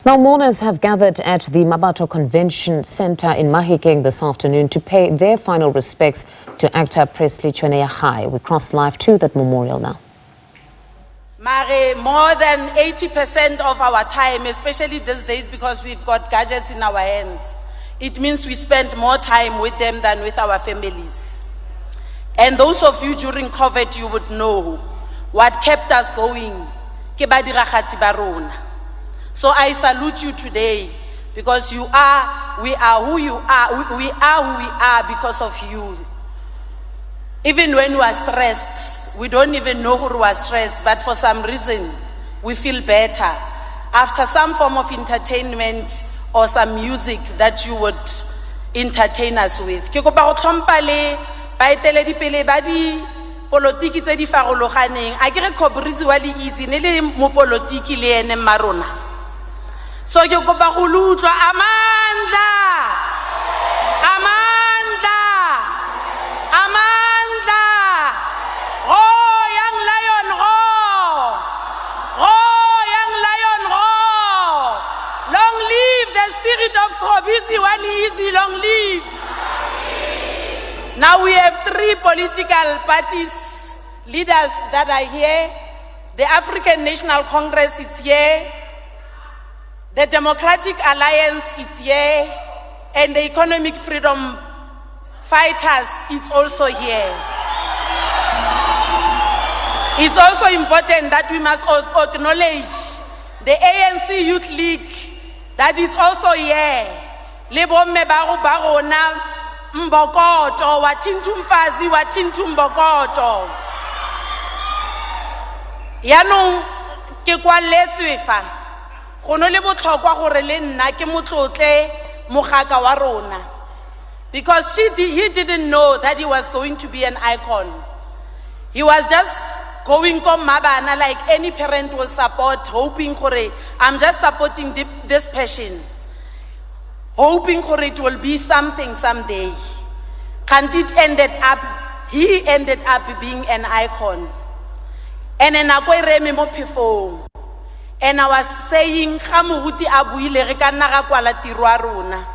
Now, mourners have gathered at the Mmabatho Convention Centre in Mahikeng this afternoon to pay their final respects to actor Presley Chweneyagae. We cross live to that memorial now. More than 80% of our time, especially these days because we've got gadgets in our hands, it means we spend more time with them than with our families. And those of you during COVID, you would know what kept us going. Ke badiraghatsi ba rona. So I salute you today because we are who we are because of you. Even when we are stressed, we don't even know who we are stressed, but for some reason, we feel better after some form of entertainment or some music that you would entertain us with. Ke kopa go tlhompha le baeteledipele ba di politiki tse di farologaneng. A ke re Khobrizi wa le easy ne le mo politiki le ene marona. So ke kopa go lutlwa amandla oh young lion young lion long live the spirit of Khobrizi wa le easy, long live. Now we have three political parties leaders that are here. The African National Congress is here. The Democratic Alliance is here, and the Economic Freedom Fighters is also here. It's also important that we must also acknowledge the ANC Youth League that is also here. Le bomme ba rona Mbokoto, wathintu mfazi, wathintu Mbokoto. Yanong ke kwaletswe fa. Gono le botlhokwa gore le nna ke motlotle mogaka wa rona, because he didn't know that he was going to be an icon. He was just going come mabana like any parent will support, hoping gore I'm just supporting this passion, hoping gore it will be something someday. And he ended up being an icon. And then akoireme mo phefong. And I was saying, Khamuhuti abuile re ka nna ga kwala tiro a rona.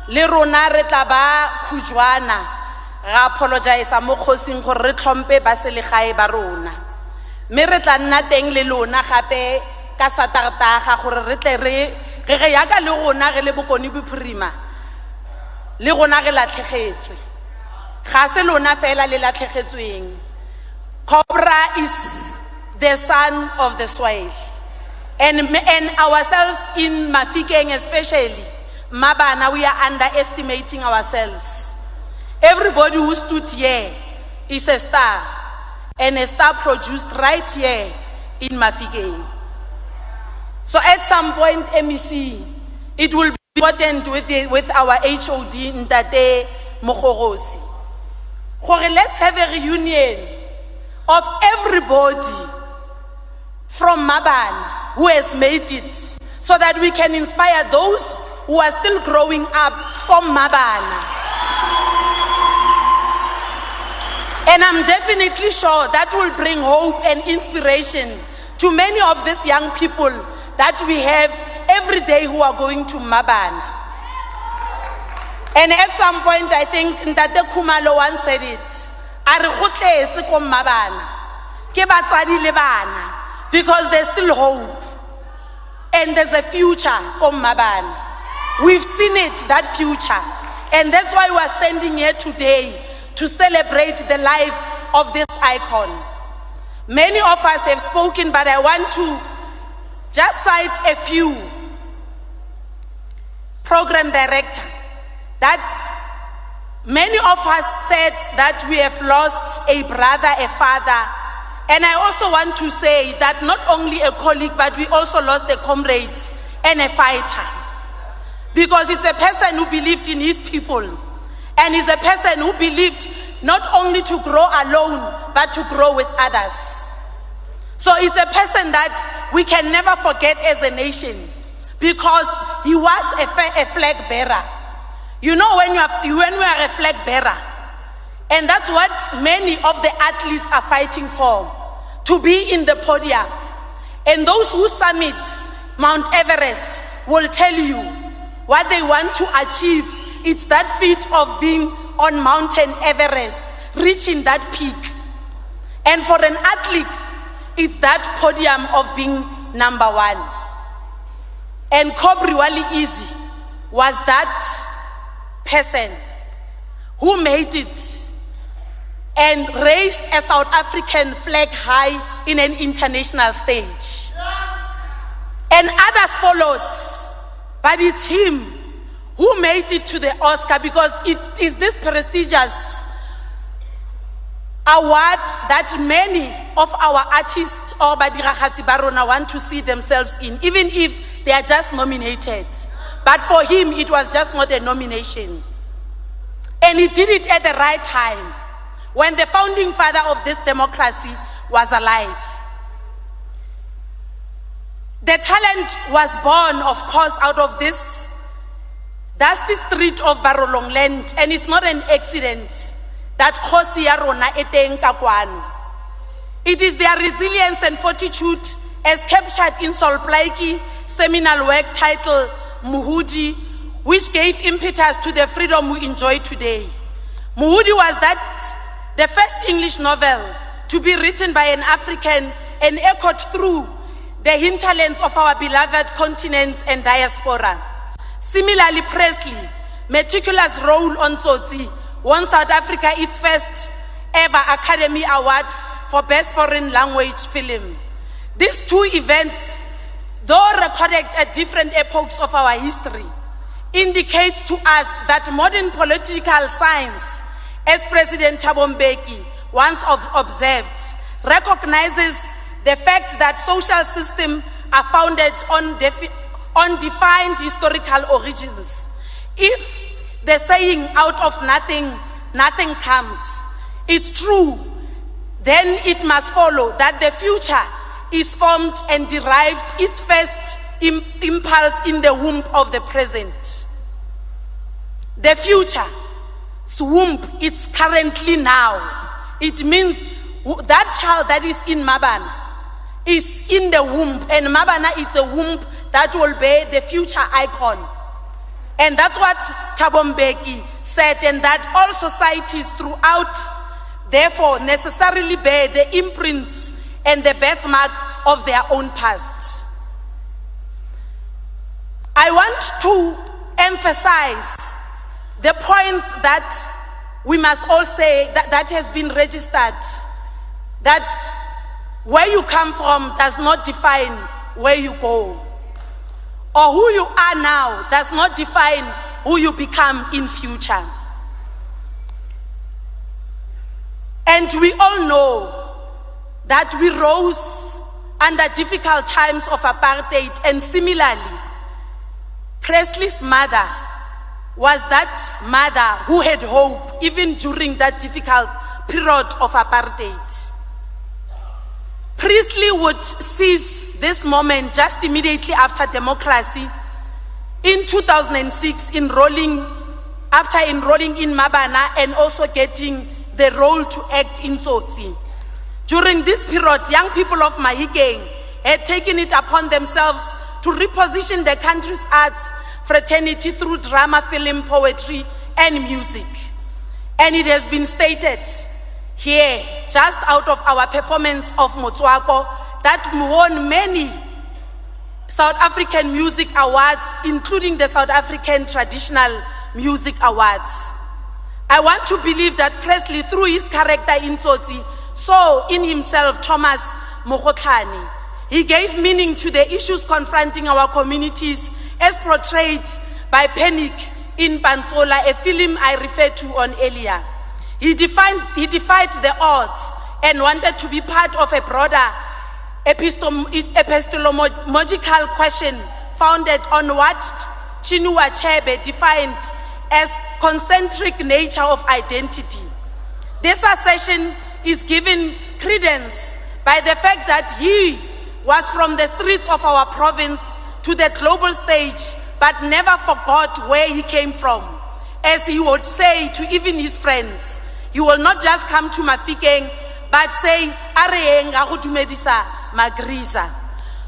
Le rona re tla ba khujwana. Ga apologize mo khosing gore re tlhompe ba selegae ba rona. Me re tla nna teng le lona gape ka Satertaga gore re tle re yaka le rona re le bokoni bophirima. Le rona re latlhegetswe. Ga se lona fela le latlhegetsweng. Cobra is the son of the soil. And ourselves in Mahikeng especially, Mabana, we are underestimating ourselves. Everybody who stood here is a star, and a star produced right here in Mahikeng. So at some point, MEC, it will be important with our HOD Ntate Mogorosi. Let's have a reunion of everybody from Mabana who has made it, so that we can inspire those who are still growing up from Mabana. And I'm definitely sure that will bring hope and inspiration to many of these young people that we have every day who are going to Mabana. And at some point, I think Ntate Khumalo once said it, "A re gotletse ko Mabana ke batsadi le bana," because there's still hope. And there's a future for Mabana. We've seen it, that future. And that's why we're standing here today to celebrate the life of this icon. Many of us have spoken, but I want to just cite a few. Program director, that many of us said that we have lost a brother, a father. And I also want to say that not only a colleague, but we also lost a comrade and a fighter. Because it's a person who believed in his people. And it's a person who believed not only to grow alone, but to grow with others. So it's a person that we can never forget as a nation, because he was a flag bearer. You know, when we are a flag bearer, and that's what many of the athletes are fighting for, to be in the podium. And those who summit Mount Everest, will tell you what they want to achieve. It's that feat of being on Mountain Everest, reaching that peak. And for an athlete, it's that podium of being number one. And Kobri Wali Easy was that person who made it and raised a South African flag high in an international stage. And others followed, but it's him who made it to the Oscar, because it is this prestigious award that many of our artists or Badiraghatsi Barona want to see themselves in, even if they are just nominated. But for him, it was just not a nomination. And he did it at the right time, when the founding father of this democracy was alive. The talent was born, of course, out of this dusty street of Barolongland, and it's not an accident that Khosi ya rona e teng ka kwano. It is their resilience and fortitude as captured in Sol Plaatje's seminal work titled Mohodi, which gave impetus to the freedom we enjoy today. Mohodi was the first English novel to be written by an African and echoed through the hinterlands of our beloved continent and diaspora. Similarly, Presley, meticulous role on Tsotsi, won South Africa its first ever Academy Award for Best Foreign Language Film. These two events, though recorded at different epochs of our history, indicates to us that modern political science, as President Thabo Mbeki once observed, recognizes the fact that social systems are founded on defined historical origins. If the saying out of nothing, nothing comes, it's true, then it must follow that the future is formed and derived its first impulse in the womb of the present. The future's womb is currently now. It means that child that is in Mabana is in the womb, and Mabana is a womb that will bear the future icon. And that's what Thabo Mbeki said, and that all societies throughout therefore necessarily bear the imprints and the birthmark of their own past. I want to emphasize the points that we must all say that has been registered, that where you come from does not define where you go, or who you are now does not define who you become in future. And we all know that we rose under difficult times of apartheid, and similarly, Presley's mother was that mother who had hope even during that difficult period of apartheid. Presley would seize this moment just immediately after democracy in 2006, after enrolling in Mabana and also getting the role to act in Tsotsi. During this period, young people of Mahikeng had taken it upon themselves to reposition the country's arts fraternity through drama, film, poetry, and music. And it has been stated here, just out of our performance of Motswako, that won many South African music awards, including the South African Traditional Music Awards. I want to believe that Presley, through his character in Tsotsi, saw in himself Thomas Mogotlane. He gave meaning to the issues confronting our communities as portrayed by Panic in Pantsola, a film I referred to on earlier. He defied the odds and wanted to be part of a broader epistemological question founded on what Chinua Achebe defined as concentric nature of identity. This assertion is given credence by the fact that he was from the streets of our province to the global stage, but never forgot where he came from. As he would say to even his friends, he will not just come to Mahikeng, but say, "Areyeng a go dumedisa magriza."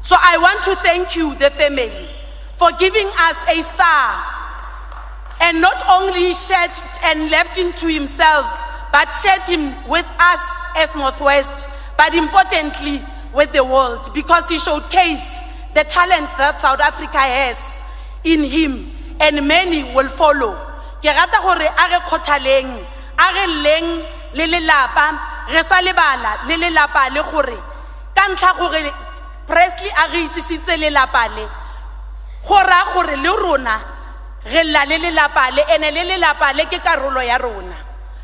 So I want to thank you, the family, for giving us a star. And not only shared and left him to himself, but shared him with us as Northwest, but importantly with the world, because he showcased the talent that South Africa has in him, and many will follow. Ke rata gore a re khothaleng, a re leng le lelapa, re sa lebala le lelapa le gore ka ntlha gore Presley a re itsisitse lelapa le, gora gore le rona re la le lelapa le, ene le lelapa le ke karolo ya rona.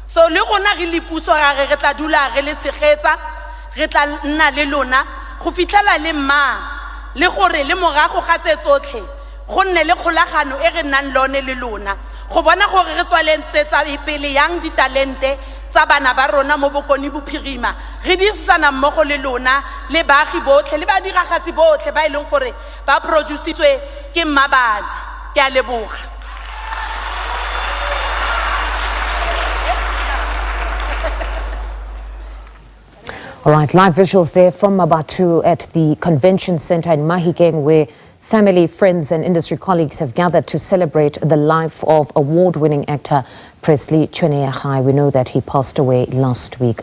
So le gona re le puso ga re tla dula re le tshegetsa, re tla nna le lona go fitlhela le mma le gore le morago ga tse tsotlhe go nne le kgolagano e re nnang lone le lona go bona gore re tswalentsetsa pele yang ditalente tsa bana ba rona mo bokoni bophirima, re dirisana mmogo le lona le baagi botlhe le ba diragatsi botlhe ba ileng gore ba producitswe ke Mmabatho. Ke a leboga. All right, live visuals there from Mmabatho at the Convention Centre in Mahikeng, where family, friends and industry colleagues have gathered to celebrate the life of award-winning actor Presley Chweneyagae. We know that he passed away last week.